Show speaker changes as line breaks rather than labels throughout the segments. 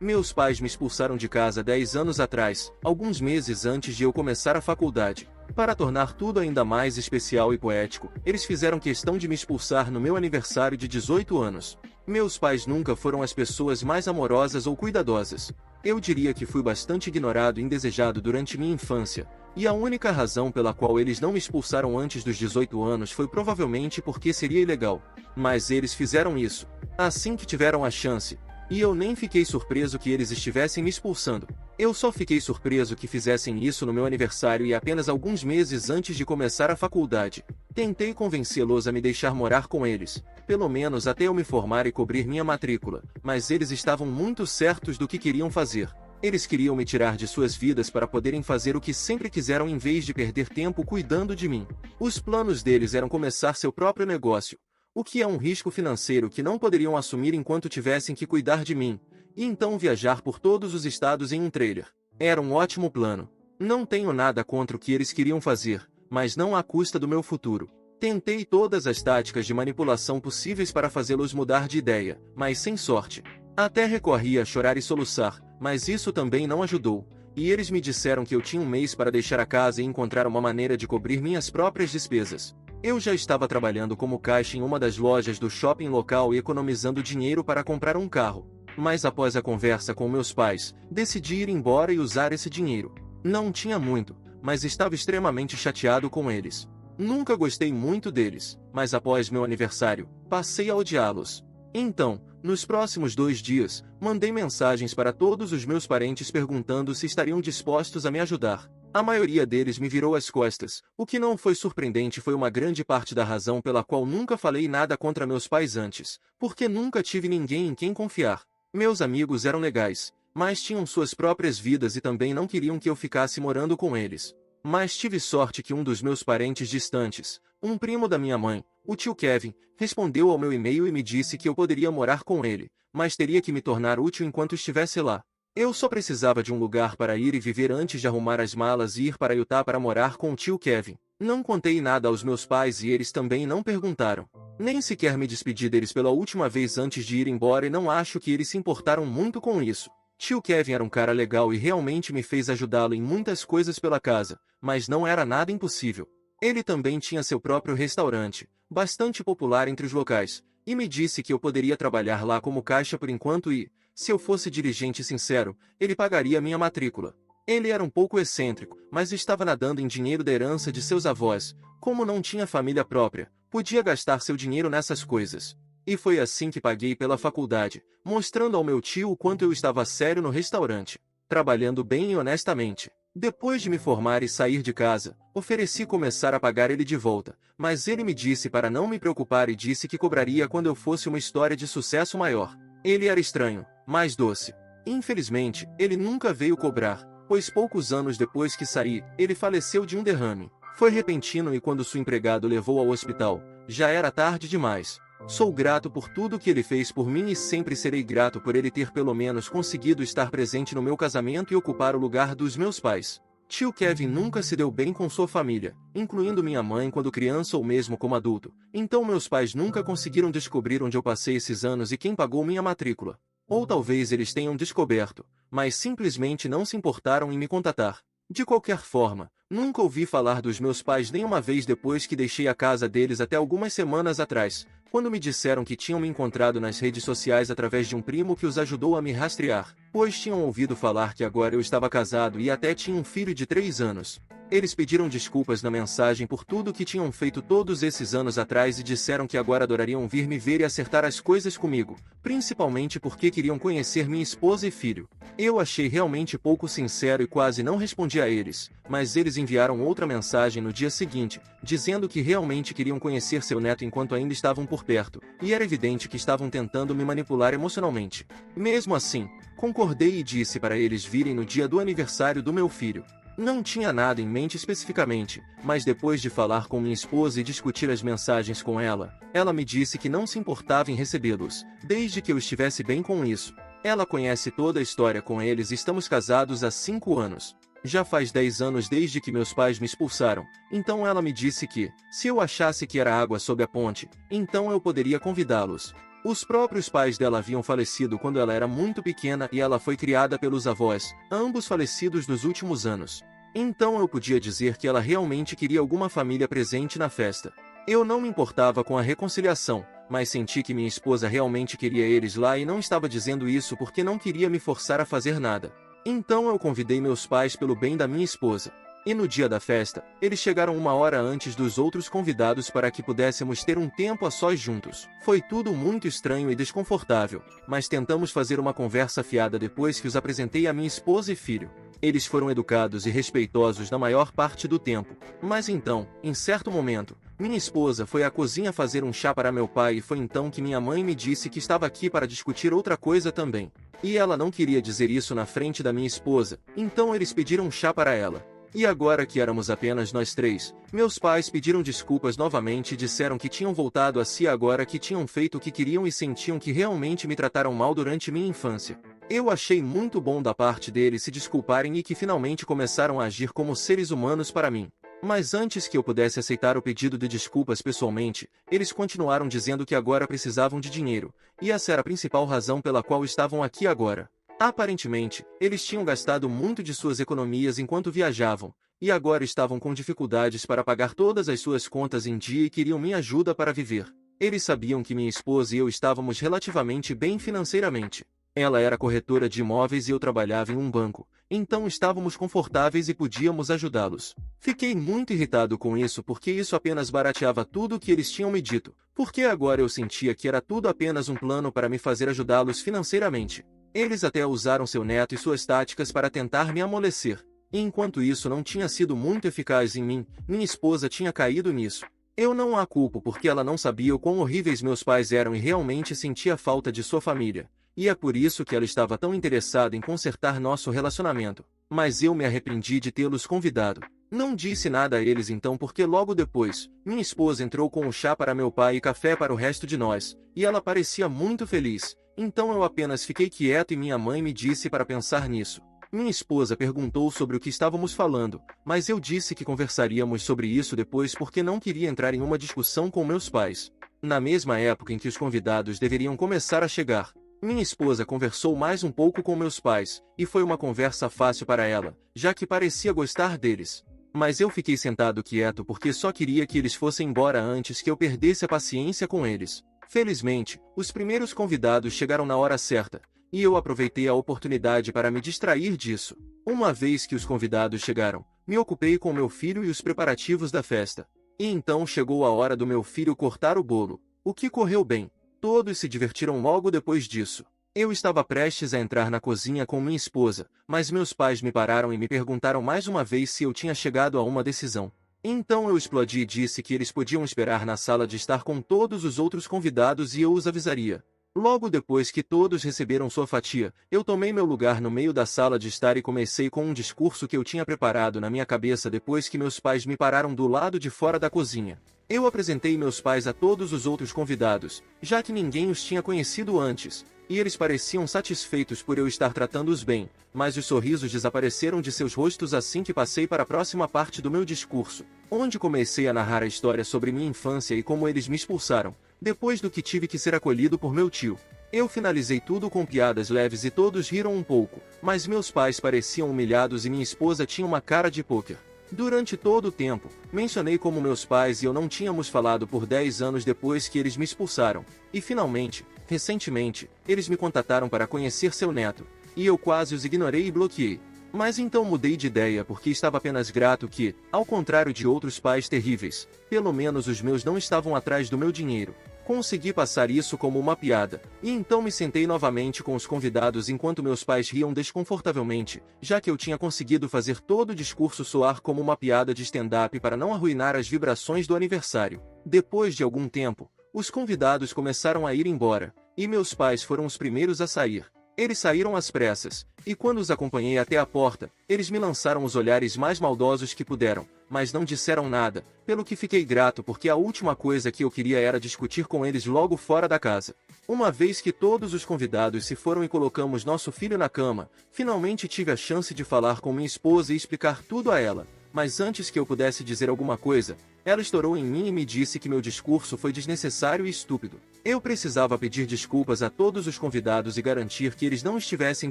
Meus pais me expulsaram de casa 10 anos atrás, alguns meses antes de eu começar a faculdade. Para tornar tudo ainda mais especial e poético, eles fizeram questão de me expulsar no meu aniversário de 18 anos. Meus pais nunca foram as pessoas mais amorosas ou cuidadosas. Eu diria que fui bastante ignorado e indesejado durante minha infância, e a única razão pela qual eles não me expulsaram antes dos 18 anos foi provavelmente porque seria ilegal. Mas eles fizeram isso, assim que tiveram a chance. E eu nem fiquei surpreso que eles estivessem me expulsando. Eu só fiquei surpreso que fizessem isso no meu aniversário e apenas alguns meses antes de começar a faculdade. Tentei convencê-los a me deixar morar com eles, pelo menos até eu me formar e cobrir minha matrícula, mas eles estavam muito certos do que queriam fazer. Eles queriam me tirar de suas vidas para poderem fazer o que sempre quiseram em vez de perder tempo cuidando de mim. Os planos deles eram começar seu próprio negócio, o que é um risco financeiro que não poderiam assumir enquanto tivessem que cuidar de mim, e então viajar por todos os estados em um trailer. Era um ótimo plano. Não tenho nada contra o que eles queriam fazer, mas não à custa do meu futuro. Tentei todas as táticas de manipulação possíveis para fazê-los mudar de ideia, mas sem sorte. Até recorri a chorar e soluçar, mas isso também não ajudou, e eles me disseram que eu tinha um mês para deixar a casa e encontrar uma maneira de cobrir minhas próprias despesas. Eu já estava trabalhando como caixa em uma das lojas do shopping local e economizando dinheiro para comprar um carro. Mas após a conversa com meus pais, decidi ir embora e usar esse dinheiro. Não tinha muito, mas estava extremamente chateado com eles. Nunca gostei muito deles, mas após meu aniversário, passei a odiá-los. Então, nos próximos 2 dias, mandei mensagens para todos os meus parentes perguntando se estariam dispostos a me ajudar. A maioria deles me virou as costas. O que não foi surpreendente foi uma grande parte da razão pela qual nunca falei nada contra meus pais antes, porque nunca tive ninguém em quem confiar. Meus amigos eram legais, mas tinham suas próprias vidas e também não queriam que eu ficasse morando com eles. Mas tive sorte que um dos meus parentes distantes, um primo da minha mãe, o tio Kevin, respondeu ao meu e-mail e me disse que eu poderia morar com ele, mas teria que me tornar útil enquanto estivesse lá. Eu só precisava de um lugar para ir e viver antes de arrumar as malas e ir para Utah para morar com o tio Kevin. Não contei nada aos meus pais e eles também não perguntaram. Nem sequer me despedi deles pela última vez antes de ir embora e não acho que eles se importaram muito com isso. Tio Kevin era um cara legal e realmente me fez ajudá-lo em muitas coisas pela casa, mas não era nada impossível. Ele também tinha seu próprio restaurante, bastante popular entre os locais, e me disse que eu poderia trabalhar lá como caixa por enquanto e, se eu fosse dirigente sincero, ele pagaria minha matrícula. Ele era um pouco excêntrico, mas estava nadando em dinheiro da herança de seus avós. Como não tinha família própria, podia gastar seu dinheiro nessas coisas. E foi assim que paguei pela faculdade, mostrando ao meu tio o quanto eu estava sério no restaurante, trabalhando bem e honestamente. Depois de me formar e sair de casa, ofereci começar a pagar ele de volta, mas ele me disse para não me preocupar e disse que cobraria quando eu fosse uma história de sucesso maior. Ele era estranho, mas doce. Infelizmente, ele nunca veio cobrar, pois poucos anos depois que saí, ele faleceu de um derrame. Foi repentino e quando sua empregada o levou ao hospital, já era tarde demais. Sou grato por tudo que ele fez por mim e sempre serei grato por ele ter pelo menos conseguido estar presente no meu casamento e ocupar o lugar dos meus pais. Tio Kevin nunca se deu bem com sua família, incluindo minha mãe quando criança ou mesmo como adulto, então meus pais nunca conseguiram descobrir onde eu passei esses anos e quem pagou minha matrícula. Ou talvez eles tenham descoberto, mas simplesmente não se importaram em me contatar. De qualquer forma, nunca ouvi falar dos meus pais nenhuma vez depois que deixei a casa deles até algumas semanas atrás, quando me disseram que tinham me encontrado nas redes sociais através de um primo que os ajudou a me rastrear, pois tinham ouvido falar que agora eu estava casado e até tinha um filho de 3 anos. Eles pediram desculpas na mensagem por tudo que tinham feito todos esses anos atrás e disseram que agora adorariam vir me ver e acertar as coisas comigo, principalmente porque queriam conhecer minha esposa e filho. Eu achei realmente pouco sincero e quase não respondi a eles, mas eles enviaram outra mensagem no dia seguinte, dizendo que realmente queriam conhecer seu neto enquanto ainda estavam por perto, e era evidente que estavam tentando me manipular emocionalmente. Mesmo assim, concordei e disse para eles virem no dia do aniversário do meu filho. Não tinha nada em mente especificamente, mas depois de falar com minha esposa e discutir as mensagens com ela, ela me disse que não se importava em recebê-los, desde que eu estivesse bem com isso. Ela conhece toda a história com eles e estamos casados há 5 anos. Já faz 10 anos desde que meus pais me expulsaram, então ela me disse que, se eu achasse que era água sob a ponte, então eu poderia convidá-los. Os próprios pais dela haviam falecido quando ela era muito pequena e ela foi criada pelos avós, ambos falecidos nos últimos anos. Então eu podia dizer que ela realmente queria alguma família presente na festa. Eu não me importava com a reconciliação, mas senti que minha esposa realmente queria eles lá e não estava dizendo isso porque não queria me forçar a fazer nada. Então eu convidei meus pais pelo bem da minha esposa. E no dia da festa, eles chegaram 1 hora antes dos outros convidados para que pudéssemos ter um tempo a sós juntos. Foi tudo muito estranho e desconfortável, mas tentamos fazer uma conversa fiada depois que os apresentei a minha esposa e filho. Eles foram educados e respeitosos na maior parte do tempo. Mas então, em certo momento, minha esposa foi à cozinha fazer um chá para meu pai e foi então que minha mãe me disse que estava aqui para discutir outra coisa também. E ela não queria dizer isso na frente da minha esposa, então eles pediram chá para ela. E agora que éramos apenas nós três, meus pais pediram desculpas novamente e disseram que tinham voltado a si agora que tinham feito o que queriam e sentiam que realmente me trataram mal durante minha infância. Eu achei muito bom da parte deles se desculparem e que finalmente começaram a agir como seres humanos para mim. Mas antes que eu pudesse aceitar o pedido de desculpas pessoalmente, eles continuaram dizendo que agora precisavam de dinheiro, e essa era a principal razão pela qual estavam aqui agora. Aparentemente, eles tinham gastado muito de suas economias enquanto viajavam, e agora estavam com dificuldades para pagar todas as suas contas em dia e queriam minha ajuda para viver. Eles sabiam que minha esposa e eu estávamos relativamente bem financeiramente. Ela era corretora de imóveis e eu trabalhava em um banco, então estávamos confortáveis e podíamos ajudá-los. Fiquei muito irritado com isso porque isso apenas barateava tudo o que eles tinham me dito, porque agora eu sentia que era tudo apenas um plano para me fazer ajudá-los financeiramente. Eles até usaram seu neto e suas táticas para tentar me amolecer. E enquanto isso não tinha sido muito eficaz em mim, minha esposa tinha caído nisso. Eu não a culpo porque ela não sabia o quão horríveis meus pais eram e realmente sentia falta de sua família. E é por isso que ela estava tão interessada em consertar nosso relacionamento. Mas eu me arrependi de tê-los convidado. Não disse nada a eles então porque logo depois, minha esposa entrou com o chá para meu pai e café para o resto de nós, e ela parecia muito feliz. Então eu apenas fiquei quieto e minha mãe me disse para pensar nisso. Minha esposa perguntou sobre o que estávamos falando, mas eu disse que conversaríamos sobre isso depois porque não queria entrar em uma discussão com meus pais. Na mesma época em que os convidados deveriam começar a chegar, minha esposa conversou mais um pouco com meus pais, e foi uma conversa fácil para ela, já que parecia gostar deles. Mas eu fiquei sentado quieto porque só queria que eles fossem embora antes que eu perdesse a paciência com eles. Felizmente, os primeiros convidados chegaram na hora certa, e eu aproveitei a oportunidade para me distrair disso. Uma vez que os convidados chegaram, me ocupei com meu filho e os preparativos da festa. E então chegou a hora do meu filho cortar o bolo, o que correu bem. Todos se divertiram logo depois disso. Eu estava prestes a entrar na cozinha com minha esposa, mas meus pais me pararam e me perguntaram mais uma vez se eu tinha chegado a uma decisão. Então eu explodi e disse que eles podiam esperar na sala de estar com todos os outros convidados e eu os avisaria. Logo depois que todos receberam sua fatia, eu tomei meu lugar no meio da sala de estar e comecei com um discurso que eu tinha preparado na minha cabeça depois que meus pais me pararam do lado de fora da cozinha. Eu apresentei meus pais a todos os outros convidados, já que ninguém os tinha conhecido antes, e eles pareciam satisfeitos por eu estar tratando-os bem, mas os sorrisos desapareceram de seus rostos assim que passei para a próxima parte do meu discurso, onde comecei a narrar a história sobre minha infância e como eles me expulsaram, depois do que tive que ser acolhido por meu tio. Eu finalizei tudo com piadas leves e todos riram um pouco, mas meus pais pareciam humilhados e minha esposa tinha uma cara de pôquer. Durante todo o tempo, mencionei como meus pais e eu não tínhamos falado por 10 anos depois que eles me expulsaram, e finalmente, recentemente, eles me contataram para conhecer seu neto, e eu quase os ignorei e bloqueei. Mas então mudei de ideia porque estava apenas grato que, ao contrário de outros pais terríveis, pelo menos os meus não estavam atrás do meu dinheiro. Consegui passar isso como uma piada, e então me sentei novamente com os convidados enquanto meus pais riam desconfortavelmente, já que eu tinha conseguido fazer todo o discurso soar como uma piada de stand-up para não arruinar as vibrações do aniversário. Depois de algum tempo, os convidados começaram a ir embora, e meus pais foram os primeiros a sair. Eles saíram às pressas, e quando os acompanhei até a porta, eles me lançaram os olhares mais maldosos que puderam, mas não disseram nada, pelo que fiquei grato porque a última coisa que eu queria era discutir com eles logo fora da casa. Uma vez que todos os convidados se foram e colocamos nosso filho na cama, finalmente tive a chance de falar com minha esposa e explicar tudo a ela. Mas antes que eu pudesse dizer alguma coisa, ela estourou em mim e me disse que meu discurso foi desnecessário e estúpido. Eu precisava pedir desculpas a todos os convidados e garantir que eles não estivessem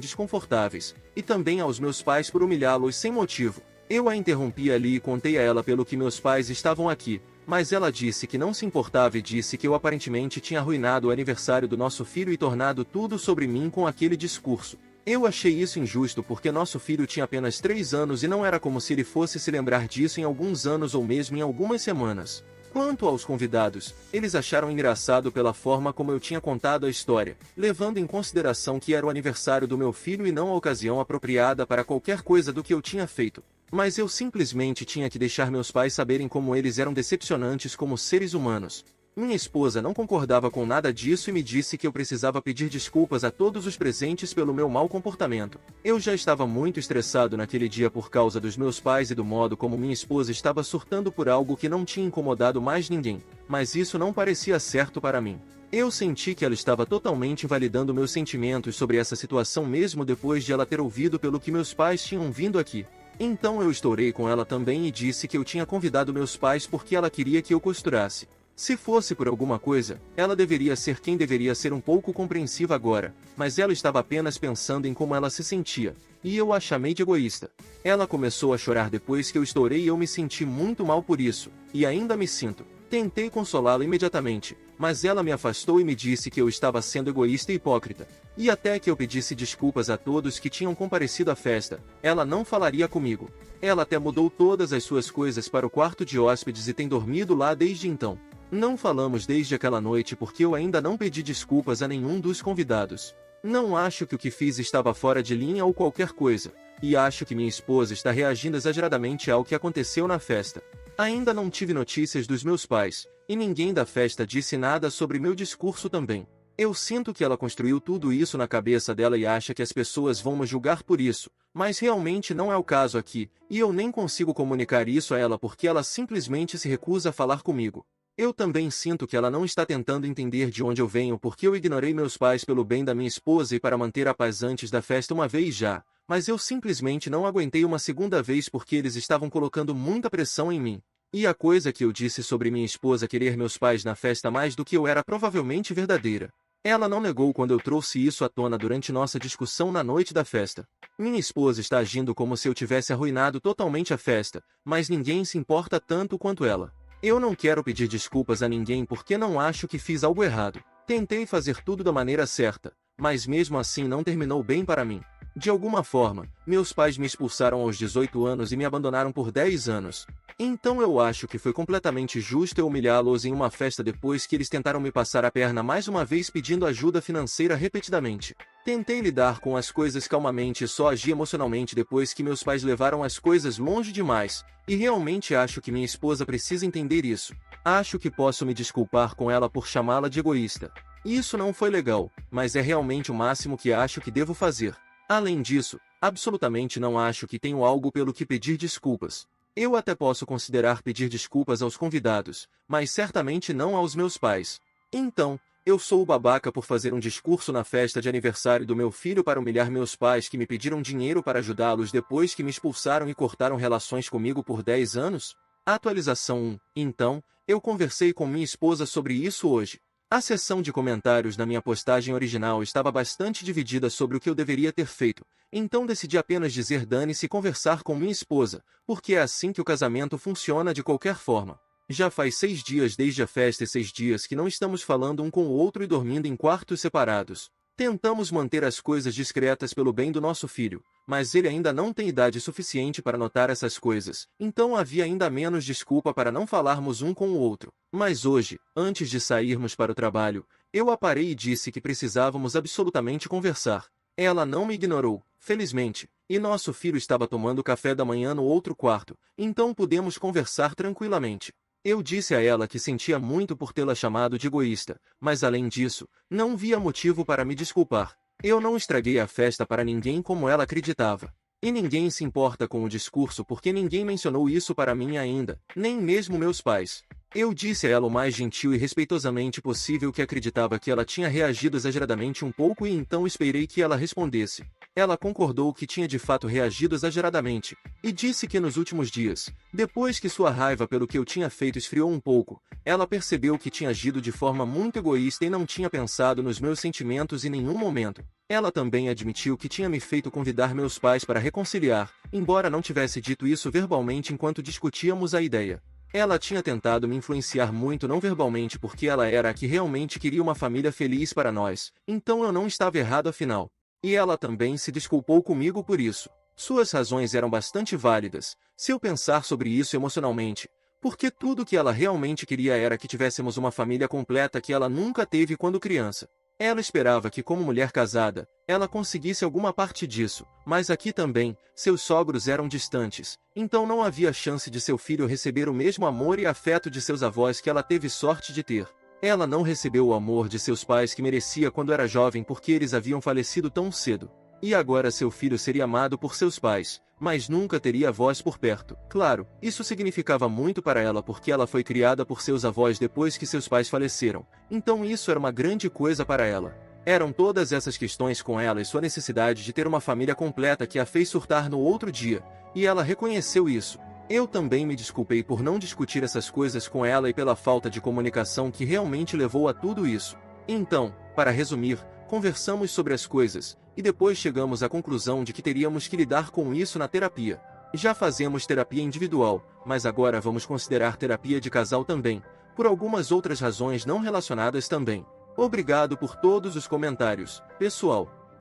desconfortáveis, e também aos meus pais por humilhá-los sem motivo. Eu a interrompi ali e contei a ela pelo que meus pais estavam aqui, mas ela disse que não se importava e disse que eu aparentemente tinha arruinado o aniversário do nosso filho e tornado tudo sobre mim com aquele discurso. Eu achei isso injusto porque nosso filho tinha apenas 3 anos e não era como se ele fosse se lembrar disso em alguns anos ou mesmo em algumas semanas. Quanto aos convidados, eles acharam engraçado pela forma como eu tinha contado a história, levando em consideração que era o aniversário do meu filho e não a ocasião apropriada para qualquer coisa do que eu tinha feito. Mas eu simplesmente tinha que deixar meus pais saberem como eles eram decepcionantes como seres humanos. Minha esposa não concordava com nada disso e me disse que eu precisava pedir desculpas a todos os presentes pelo meu mau comportamento. Eu já estava muito estressado naquele dia por causa dos meus pais e do modo como minha esposa estava surtando por algo que não tinha incomodado mais ninguém, mas isso não parecia certo para mim. Eu senti que ela estava totalmente invalidando meus sentimentos sobre essa situação mesmo depois de ela ter ouvido pelo que meus pais tinham vindo aqui. Então eu estourei com ela também e disse que eu tinha convidado meus pais porque ela queria que eu costurasse. Se fosse por alguma coisa, ela deveria ser quem deveria ser um pouco compreensiva agora, mas ela estava apenas pensando em como ela se sentia, e eu a chamei de egoísta. Ela começou a chorar depois que eu estourei e eu me senti muito mal por isso, e ainda me sinto. Tentei consolá-la imediatamente, mas ela me afastou e me disse que eu estava sendo egoísta e hipócrita. E até que eu pedisse desculpas a todos que tinham comparecido à festa, ela não falaria comigo. Ela até mudou todas as suas coisas para o quarto de hóspedes e tem dormido lá desde então. Não falamos desde aquela noite porque eu ainda não pedi desculpas a nenhum dos convidados. Não acho que o que fiz estava fora de linha ou qualquer coisa, e acho que minha esposa está reagindo exageradamente ao que aconteceu na festa. Ainda não tive notícias dos meus pais, e ninguém da festa disse nada sobre meu discurso também. Eu sinto que ela construiu tudo isso na cabeça dela e acha que as pessoas vão me julgar por isso, mas realmente não é o caso aqui, e eu nem consigo comunicar isso a ela porque ela simplesmente se recusa a falar comigo. Eu também sinto que ela não está tentando entender de onde eu venho porque eu ignorei meus pais pelo bem da minha esposa e para manter a paz antes da festa uma vez já, mas eu simplesmente não aguentei uma segunda vez porque eles estavam colocando muita pressão em mim. E a coisa que eu disse sobre minha esposa querer meus pais na festa mais do que eu era provavelmente verdadeira. Ela não negou quando eu trouxe isso à tona durante nossa discussão na noite da festa. Minha esposa está agindo como se eu tivesse arruinado totalmente a festa, mas ninguém se importa tanto quanto ela. Eu não quero pedir desculpas a ninguém porque não acho que fiz algo errado. Tentei fazer tudo da maneira certa, mas mesmo assim não terminou bem para mim. De alguma forma, meus pais me expulsaram aos 18 anos e me abandonaram por 10 anos. Então eu acho que foi completamente justo eu humilhá-los em uma festa depois que eles tentaram me passar a perna mais uma vez pedindo ajuda financeira repetidamente. Tentei lidar com as coisas calmamente e só agi emocionalmente depois que meus pais levaram as coisas longe demais, e realmente acho que minha esposa precisa entender isso. Acho que posso me desculpar com ela por chamá-la de egoísta. Isso não foi legal, mas é realmente o máximo que acho que devo fazer. Além disso, absolutamente não acho que tenho algo pelo que pedir desculpas. Eu até posso considerar pedir desculpas aos convidados, mas certamente não aos meus pais. Então, eu sou o babaca por fazer um discurso na festa de aniversário do meu filho para humilhar meus pais que me pediram dinheiro para ajudá-los depois que me expulsaram e cortaram relações comigo por 10 anos? Atualização 1. Então, eu conversei com minha esposa sobre isso hoje. A seção de comentários na minha postagem original estava bastante dividida sobre o que eu deveria ter feito, então decidi apenas dizer dane-se e conversar com minha esposa, porque é assim que o casamento funciona de qualquer forma. Já faz 6 dias desde a festa e 6 dias que não estamos falando um com o outro e dormindo em quartos separados. Tentamos manter as coisas discretas pelo bem do nosso filho, mas ele ainda não tem idade suficiente para notar essas coisas, então havia ainda menos desculpa para não falarmos um com o outro. Mas hoje, antes de sairmos para o trabalho, eu a parei e disse que precisávamos absolutamente conversar. Ela não me ignorou, felizmente, e nosso filho estava tomando café da manhã no outro quarto, então pudemos conversar tranquilamente. Eu disse a ela que sentia muito por tê-la chamado de egoísta, mas além disso, não via motivo para me desculpar. Eu não estraguei a festa para ninguém como ela acreditava. E ninguém se importa com o discurso porque ninguém mencionou isso para mim ainda, nem mesmo meus pais. Eu disse a ela o mais gentil e respeitosamente possível que acreditava que ela tinha reagido exageradamente um pouco e então esperei que ela respondesse. Ela concordou que tinha de fato reagido exageradamente, e disse que nos últimos dias, depois que sua raiva pelo que eu tinha feito esfriou um pouco, ela percebeu que tinha agido de forma muito egoísta e não tinha pensado nos meus sentimentos em nenhum momento. Ela também admitiu que tinha me feito convidar meus pais para reconciliar, embora não tivesse dito isso verbalmente enquanto discutíamos a ideia. Ela tinha tentado me influenciar muito não verbalmente porque ela era a que realmente queria uma família feliz para nós, então eu não estava errado afinal. E ela também se desculpou comigo por isso. Suas razões eram bastante válidas, se eu pensar sobre isso emocionalmente, porque tudo que ela realmente queria era que tivéssemos uma família completa que ela nunca teve quando criança. Ela esperava que, como mulher casada, ela conseguisse alguma parte disso, mas aqui também, seus sogros eram distantes, então não havia chance de seu filho receber o mesmo amor e afeto de seus avós que ela teve sorte de ter. Ela não recebeu o amor de seus pais que merecia quando era jovem porque eles haviam falecido tão cedo. E agora seu filho seria amado por seus pais, mas nunca teria avós por perto. Claro, isso significava muito para ela porque ela foi criada por seus avós depois que seus pais faleceram, então isso era uma grande coisa para ela. Eram todas essas questões com ela e sua necessidade de ter uma família completa que a fez surtar no outro dia, e ela reconheceu isso. Eu também me desculpei por não discutir essas coisas com ela e pela falta de comunicação que realmente levou a tudo isso. Então, para resumir, conversamos sobre as coisas, e depois chegamos à conclusão de que teríamos que lidar com isso na terapia. Já fazemos terapia individual, mas agora vamos considerar terapia de casal também, por algumas outras razões não relacionadas também. Obrigado por todos os comentários, pessoal.